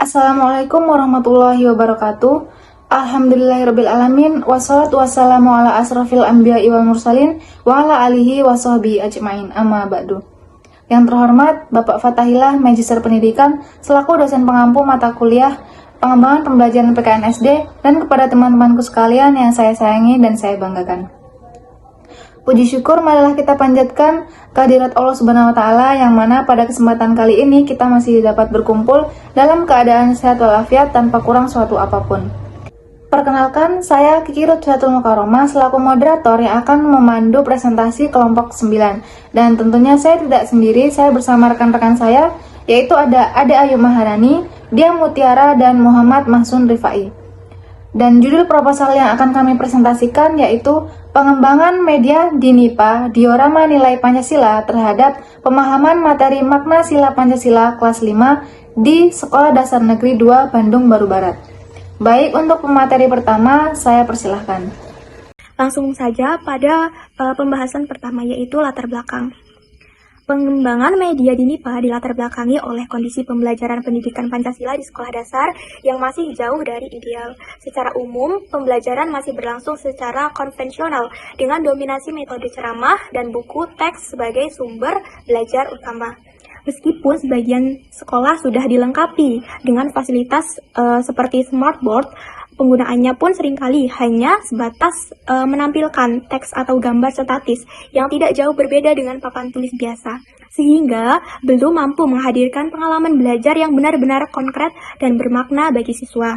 Assalamualaikum warahmatullahi wabarakatuh. Alhamdulillahirrabbilalamin. Wassalatu wassalamu ala asrafil anbiya'i wal mursalin wa ala alihi wa sahbihi ajma'in. Amma ba'du. Yang terhormat Bapak Fatahillah, Magister Pendidikan, selaku dosen pengampu mata kuliah pengembangan pembelajaran PKN SD, dan kepada teman-temanku sekalian yang saya sayangi dan saya banggakan. Puji syukur marilah kita panjatkan kehadirat Allah Subhanahu wa Ta'ala, yang mana pada kesempatan kali ini kita masih dapat berkumpul dalam keadaan sehat walafiat tanpa kurang suatu apapun. Perkenalkan, saya Kiki Rutfiatul Mukaromah selaku moderator yang akan memandu presentasi kelompok 9. Dan tentunya saya tidak sendiri, saya bersama rekan-rekan saya, yaitu ada Ade Ayu Maharani, Dia Mutiara, dan Muhammad Mahsun Rifai. Dan judul proposal yang akan kami presentasikan yaitu pengembangan media di NIPA, diorama nilai Pancasila terhadap pemahaman materi makna sila Pancasila kelas 5 di Sekolah Dasar Negeri 2 Bandung Baru Barat. Baik, untuk pemateri pertama saya persilahkan. Langsung saja pada pembahasan pertama, yaitu latar belakang. Pengembangan media di NIPA dilatar belakangi oleh kondisi pembelajaran pendidikan Pancasila di sekolah dasar yang masih jauh dari ideal. Secara umum, pembelajaran masih berlangsung secara konvensional dengan dominasi metode ceramah dan buku teks sebagai sumber belajar utama. Meskipun sebagian sekolah sudah dilengkapi dengan fasilitas seperti smartboard, penggunaannya pun seringkali hanya sebatas menampilkan teks atau gambar statis yang tidak jauh berbeda dengan papan tulis biasa, sehingga belum mampu menghadirkan pengalaman belajar yang benar-benar konkret dan bermakna bagi siswa.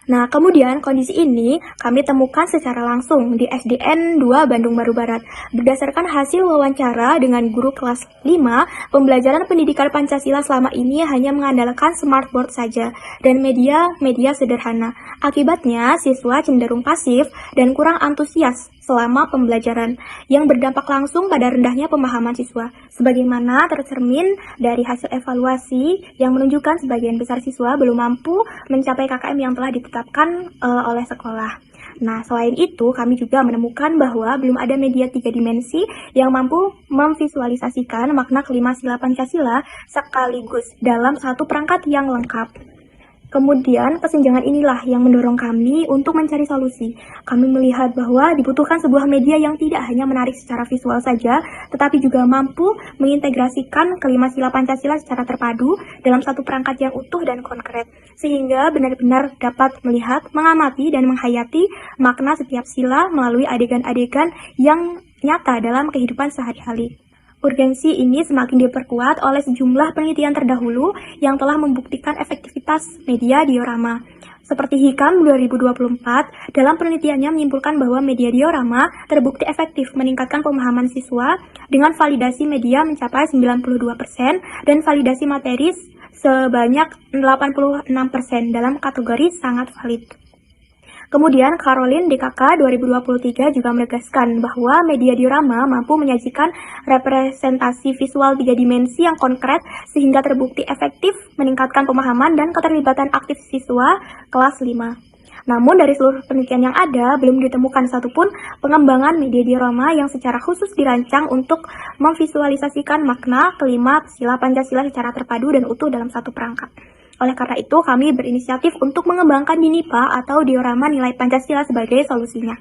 Nah, kemudian kondisi ini kami temukan secara langsung di SDN 2 Bandung Baru Barat. Berdasarkan hasil wawancara dengan guru kelas 5, pembelajaran pendidikan Pancasila selama ini hanya mengandalkan smartboard saja dan media sederhana. Akibatnya, siswa cenderung pasif dan kurang antusias selama pembelajaran, yang berdampak langsung pada rendahnya pemahaman siswa. Sebagaimana tercermin dari hasil evaluasi yang menunjukkan sebagian besar siswa belum mampu mencapai KKM yang telah ditetapkan oleh sekolah. Nah, selain itu, kami juga menemukan bahwa belum ada media 3 dimensi yang mampu memvisualisasikan makna kelima sila Pancasila sekaligus dalam satu perangkat yang lengkap. Kemudian, kesenjangan inilah yang mendorong kami untuk mencari solusi. Kami melihat bahwa dibutuhkan sebuah media yang tidak hanya menarik secara visual saja, tetapi juga mampu mengintegrasikan kelima sila Pancasila secara terpadu dalam satu perangkat yang utuh dan konkret, sehingga benar-benar dapat melihat, mengamati, dan menghayati makna setiap sila melalui adegan-adegan yang nyata dalam kehidupan sehari-hari. Urgensi ini semakin diperkuat oleh sejumlah penelitian terdahulu yang telah membuktikan efektivitas media diorama. Seperti Hikam 2024, dalam penelitiannya menyimpulkan bahwa media diorama terbukti efektif meningkatkan pemahaman siswa dengan validasi media mencapai 92% dan validasi materi sebanyak 86% dalam kategori sangat valid. Kemudian, Caroline DKK 2023 juga menegaskan bahwa media diorama mampu menyajikan representasi visual 3 dimensi yang konkret sehingga terbukti efektif meningkatkan pemahaman dan keterlibatan aktif siswa kelas 5. Namun, dari seluruh penelitian yang ada, belum ditemukan satupun pengembangan media diorama yang secara khusus dirancang untuk memvisualisasikan makna kelima sila Pancasila secara terpadu dan utuh dalam satu perangkat. Oleh karena itu, kami berinisiatif untuk mengembangkan di NIPA atau diorama nilai Pancasila sebagai solusinya.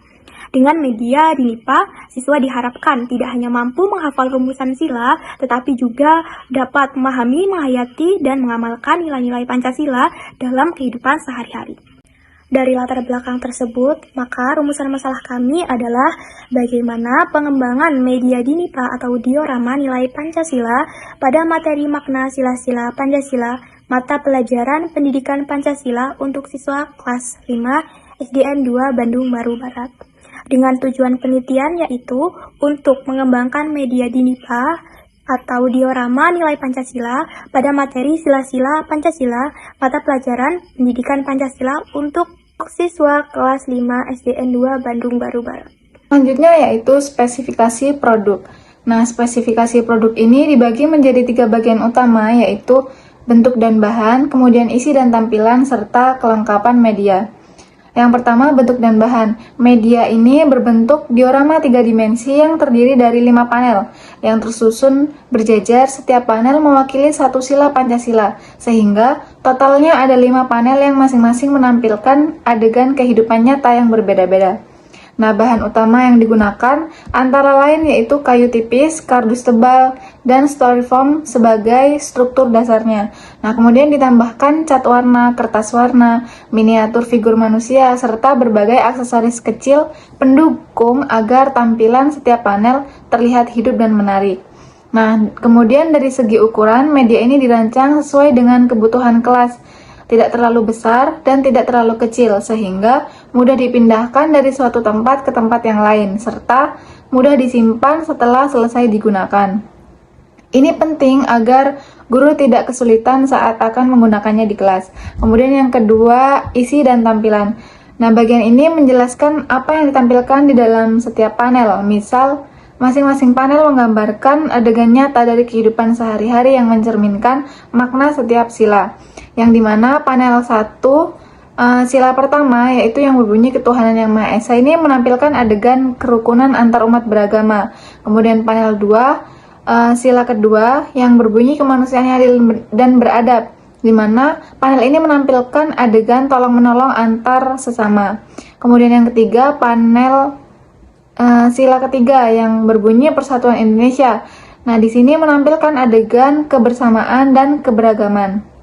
Dengan media di NIPA, siswa diharapkan tidak hanya mampu menghafal rumusan sila, tetapi juga dapat memahami, menghayati, dan mengamalkan nilai-nilai Pancasila dalam kehidupan sehari-hari. Dari latar belakang tersebut, maka rumusan masalah kami adalah bagaimana pengembangan media di NIPA atau diorama nilai Pancasila pada materi makna sila-sila Pancasila mata pelajaran pendidikan Pancasila untuk siswa kelas 5 SDN 2 Bandung Baru Barat. Dengan tujuan penelitian yaitu untuk mengembangkan media di NIPA atau diorama nilai Pancasila pada materi sila-sila Pancasila mata pelajaran pendidikan Pancasila untuk siswa kelas 5 SDN 2 Bandung Baru Barat. Selanjutnya yaitu spesifikasi produk. Nah, spesifikasi produk ini dibagi menjadi 3 bagian utama, yaitu bentuk dan bahan, kemudian isi dan tampilan, serta kelengkapan media. Yang pertama, bentuk dan bahan. Media ini berbentuk diorama 3 dimensi yang terdiri dari 5 panel yang tersusun berjejer. Setiap panel mewakili satu sila Pancasila, sehingga totalnya ada 5 panel yang masing-masing menampilkan adegan kehidupan nyata yang berbeda-beda. Nah, bahan utama yang digunakan antara lain yaitu kayu tipis, kardus tebal, dan styrofoam sebagai struktur dasarnya. Nah, kemudian ditambahkan cat warna, kertas warna, miniatur figur manusia, serta berbagai aksesoris kecil pendukung agar tampilan setiap panel terlihat hidup dan menarik. Nah, kemudian dari segi ukuran, media ini dirancang sesuai dengan kebutuhan kelas, tidak terlalu besar dan tidak terlalu kecil, sehingga mudah dipindahkan dari suatu tempat ke tempat yang lain, serta mudah disimpan setelah selesai digunakan. Ini penting agar guru tidak kesulitan saat akan menggunakannya di kelas. Kemudian yang kedua, isi dan tampilan. Nah, bagian ini menjelaskan apa yang ditampilkan di dalam setiap panel. Misal, masing-masing panel menggambarkan adegan nyata dari kehidupan sehari-hari yang mencerminkan makna setiap sila. Yang dimana panel 1, sila pertama, yaitu yang berbunyi ketuhanan yang Maha Esa, ini menampilkan adegan kerukunan antar umat beragama. Kemudian panel 2, sila kedua, yang berbunyi kemanusiaan yang adil dan beradab, dimana panel ini menampilkan adegan tolong-menolong antar sesama. Kemudian yang ketiga, panel sila ketiga yang berbunyi Persatuan Indonesia. Nah, di sini menampilkan adegan kebersamaan dan keberagaman.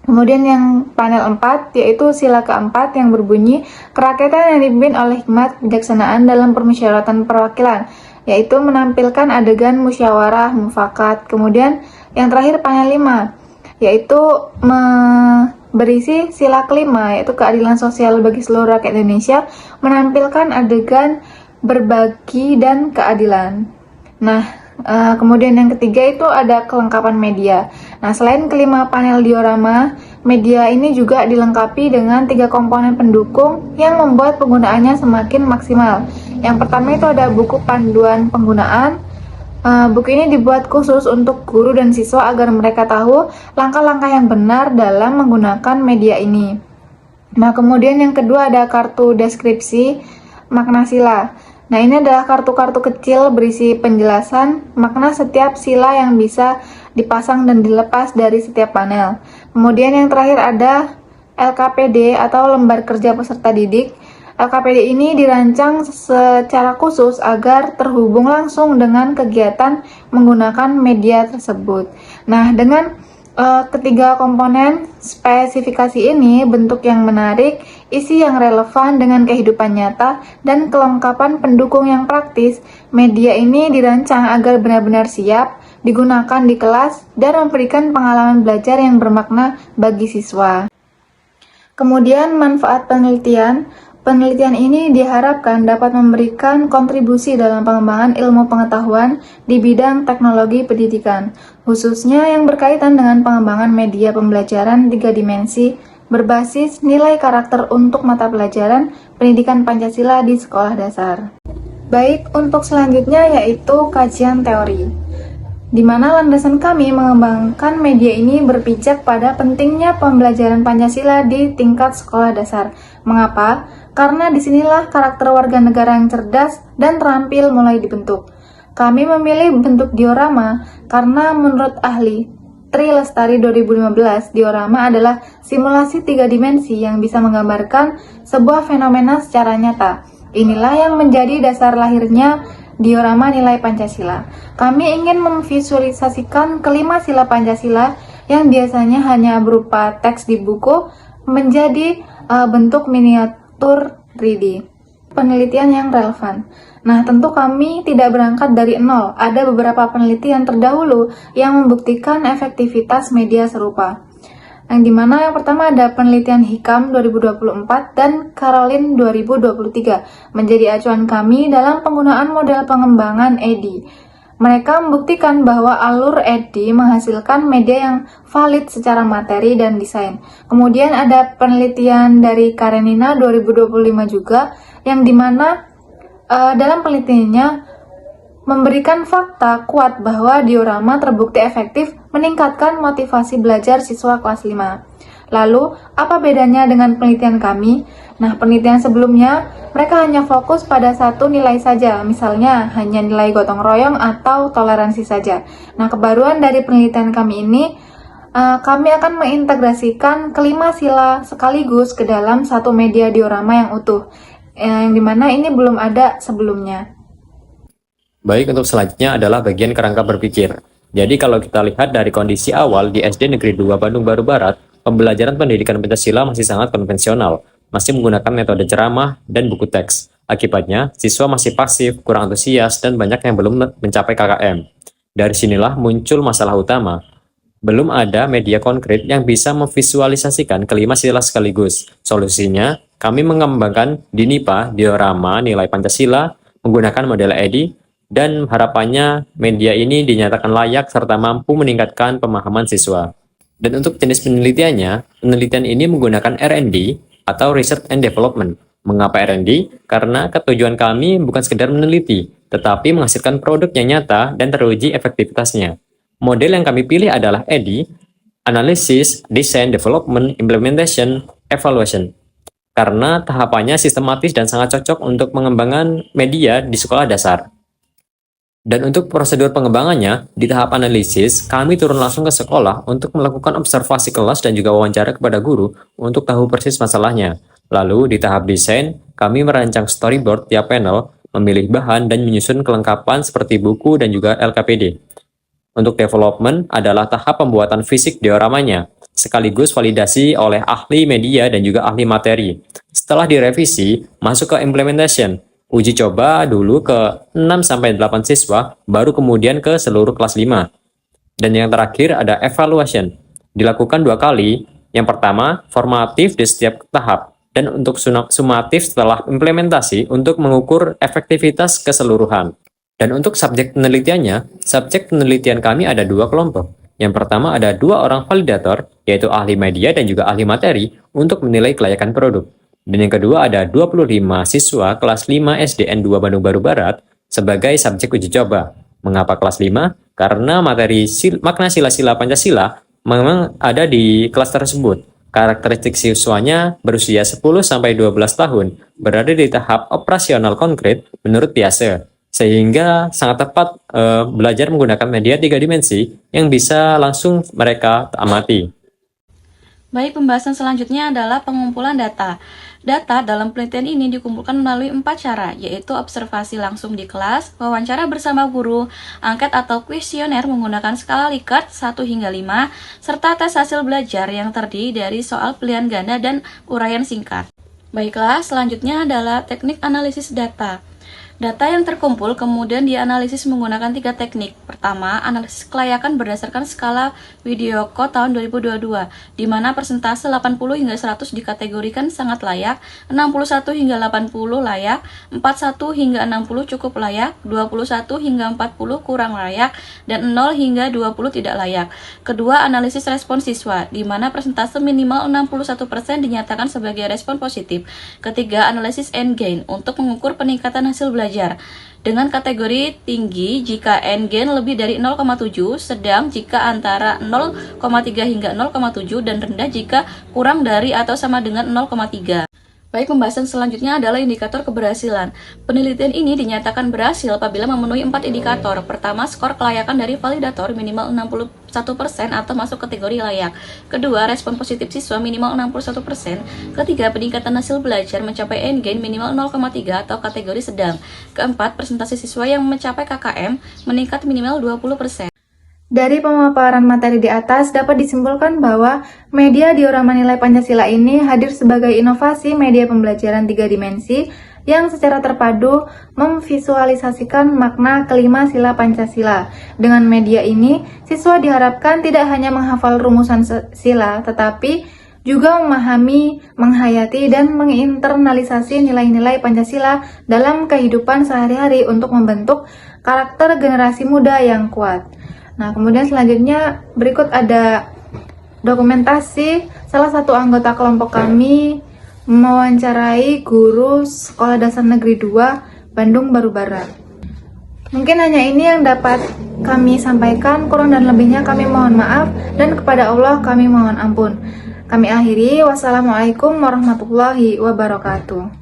Kemudian yang panel 4, yaitu sila keempat yang berbunyi kerakyatan yang dipimpin oleh hikmat kebijaksanaan dalam permusyawaratan perwakilan, yaitu menampilkan adegan musyawarah mufakat. Kemudian yang terakhir panel 5, yaitu berisi sila kelima, yaitu keadilan sosial bagi seluruh rakyat Indonesia, menampilkan adegan berbagi dan keadilan. Nah, kemudian yang ketiga itu ada kelengkapan media. Nah, selain kelima panel diorama, media ini juga dilengkapi dengan 3 komponen pendukung yang membuat penggunaannya semakin maksimal. Yang pertama itu ada buku panduan penggunaan. Buku ini dibuat khusus untuk guru dan siswa agar mereka tahu langkah-langkah yang benar dalam menggunakan media ini. Nah, kemudian yang kedua ada kartu deskripsi makna sila. Nah, ini adalah kartu-kartu kecil berisi penjelasan makna setiap sila yang bisa dipasang dan dilepas dari setiap panel. Kemudian yang terakhir ada LKPD atau lembar kerja peserta didik. LKPD ini dirancang secara khusus agar terhubung langsung dengan kegiatan menggunakan media tersebut. Nah, dengan ketiga komponen spesifikasi ini, bentuk yang menarik, isi yang relevan dengan kehidupan nyata, dan kelengkapan pendukung yang praktis, media ini dirancang agar benar-benar siap digunakan di kelas dan memberikan pengalaman belajar yang bermakna bagi siswa. Kemudian manfaat penelitian. Penelitian ini diharapkan dapat memberikan kontribusi dalam pengembangan ilmu pengetahuan di bidang teknologi pendidikan, khususnya yang berkaitan dengan pengembangan media pembelajaran 3 dimensi berbasis nilai karakter untuk mata pelajaran pendidikan Pancasila di sekolah dasar. Baik, untuk selanjutnya yaitu kajian teori, di mana landasan kami mengembangkan media ini berpijak pada pentingnya pembelajaran Pancasila di tingkat sekolah dasar. Mengapa? Karena disinilah karakter warga negara yang cerdas dan terampil mulai dibentuk. Kami memilih bentuk diorama karena menurut ahli Tri Lestari 2015, diorama adalah simulasi 3 dimensi yang bisa menggambarkan sebuah fenomena secara nyata. Inilah yang menjadi dasar lahirnya diorama nilai Pancasila. Kami ingin memvisualisasikan kelima sila Pancasila yang biasanya hanya berupa teks di buku menjadi bentuk miniatur 3D. Penelitian yang relevan. Nah, tentu kami tidak berangkat dari nol. Ada beberapa penelitian terdahulu yang membuktikan efektivitas media serupa. Yang dimana yang pertama ada penelitian Hikam 2024 dan Caroline 2023 menjadi acuan kami dalam penggunaan model pengembangan EDI. Mereka membuktikan bahwa alur EDI menghasilkan media yang valid secara materi dan desain. Kemudian ada penelitian dari Karenina 2025 juga, yang dimana dalam penelitiannya memberikan fakta kuat bahwa diorama terbukti efektif meningkatkan motivasi belajar siswa kelas 5. Lalu, apa bedanya dengan penelitian kami? Nah, penelitian sebelumnya, mereka hanya fokus pada satu nilai saja, misalnya hanya nilai gotong royong atau toleransi saja. Nah, kebaruan dari penelitian kami ini, kami akan mengintegrasikan kelima sila sekaligus ke dalam satu media diorama yang utuh, yang dimana ini belum ada sebelumnya. Baik, untuk selanjutnya adalah bagian kerangka berpikir. Jadi kalau kita lihat dari kondisi awal di SD Negeri 2 Bandung Baru Barat, pembelajaran pendidikan Pancasila masih sangat konvensional, masih menggunakan metode ceramah dan buku teks. Akibatnya, siswa masih pasif, kurang antusias, dan banyak yang belum mencapai KKM. Dari sinilah muncul masalah utama. Belum ada media konkret yang bisa memvisualisasikan kelima sila sekaligus. Solusinya, kami mengembangkan DINIPA, diorama nilai Pancasila, menggunakan model EDI, dan harapannya media ini dinyatakan layak serta mampu meningkatkan pemahaman siswa. Dan untuk jenis penelitiannya, penelitian ini menggunakan R&D atau Research and Development. Mengapa R&D? Karena ketujuan kami bukan sekedar meneliti, tetapi menghasilkan produk yang nyata dan teruji efektivitasnya. Model yang kami pilih adalah EDI, Analysis, Design, Development, Implementation, Evaluation. Karena tahapannya sistematis dan sangat cocok untuk mengembangkan media di sekolah dasar. Dan untuk prosedur pengembangannya, di tahap analisis, kami turun langsung ke sekolah untuk melakukan observasi kelas dan juga wawancara kepada guru untuk tahu persis masalahnya. Lalu, di tahap desain, kami merancang storyboard tiap panel, memilih bahan, dan menyusun kelengkapan seperti buku dan juga LKPD. Untuk development adalah tahap pembuatan fisik dioramanya, sekaligus validasi oleh ahli media dan juga ahli materi. Setelah direvisi, masuk ke implementation. Uji coba dulu ke 6-8 siswa, baru kemudian ke seluruh kelas 5. Dan yang terakhir ada evaluation. Dilakukan 2 kali. Yang pertama, formatif di setiap tahap. Dan untuk sumatif setelah implementasi untuk mengukur efektivitas keseluruhan. Dan untuk subjek penelitiannya, subjek penelitian kami ada 2 kelompok. Yang pertama ada 2 orang validator, yaitu ahli media dan juga ahli materi, untuk menilai kelayakan produk. Dan yang kedua ada 25 siswa kelas 5 SDN 2 Bandung Baru Barat sebagai subjek uji coba. Mengapa kelas 5? Karena materi makna sila-sila Pancasila memang ada di kelas tersebut. Karakteristik siswanya berusia 10-12 tahun, berada di tahap operasional konkret menurut Piaget. Sehingga sangat tepat belajar menggunakan media 3 dimensi yang bisa langsung mereka amati. Baik, pembahasan selanjutnya adalah pengumpulan data. Data dalam penelitian ini dikumpulkan melalui 4 cara, yaitu observasi langsung di kelas, wawancara bersama guru, angket atau kuesioner menggunakan skala Likert 1 hingga 5, serta tes hasil belajar yang terdiri dari soal pilihan ganda dan uraian singkat. Baiklah, selanjutnya adalah teknik analisis data. Data yang terkumpul kemudian dianalisis menggunakan 3 teknik. Pertama, analisis kelayakan berdasarkan skala Widyoko tahun 2022, di mana persentase 80 hingga 100 dikategorikan sangat layak, 61 hingga 80 layak, 41 hingga 60 cukup layak, 21 hingga 40 kurang layak, dan 0 hingga 20 tidak layak. Kedua, analisis respon siswa, di mana persentase minimal 61% dinyatakan sebagai respon positif. Ketiga, analisis endgain untuk mengukur peningkatan hasil belajar dengan kategori tinggi jika endgain lebih dari 0,7, sedang jika antara 0,3 hingga 0,7, dan rendah jika kurang dari atau sama dengan 0,3. Baik, pembahasan selanjutnya adalah indikator keberhasilan. Penelitian ini dinyatakan berhasil apabila memenuhi 4 indikator. Pertama, skor kelayakan dari validator minimal 61% atau masuk kategori layak. Kedua, respon positif siswa minimal 61%. Ketiga, peningkatan hasil belajar mencapai endgain minimal 0,3 atau kategori sedang. Keempat, persentase siswa yang mencapai KKM meningkat minimal 20%. Dari pemaparan materi di atas dapat disimpulkan bahwa media diorama nilai Pancasila ini hadir sebagai inovasi media pembelajaran 3 dimensi yang secara terpadu memvisualisasikan makna kelima sila Pancasila. Dengan media ini, siswa diharapkan tidak hanya menghafal rumusan sila, tetapi juga memahami, menghayati, dan menginternalisasi nilai-nilai Pancasila dalam kehidupan sehari-hari untuk membentuk karakter generasi muda yang kuat. Nah, kemudian selanjutnya berikut ada dokumentasi salah satu anggota kelompok kami mewawancarai guru Sekolah Dasar Negeri 2 Bandung Baru Barat. Mungkin hanya ini yang dapat kami sampaikan, kurang dan lebihnya kami mohon maaf, dan kepada Allah kami mohon ampun. Kami akhiri, wassalamualaikum warahmatullahi wabarakatuh.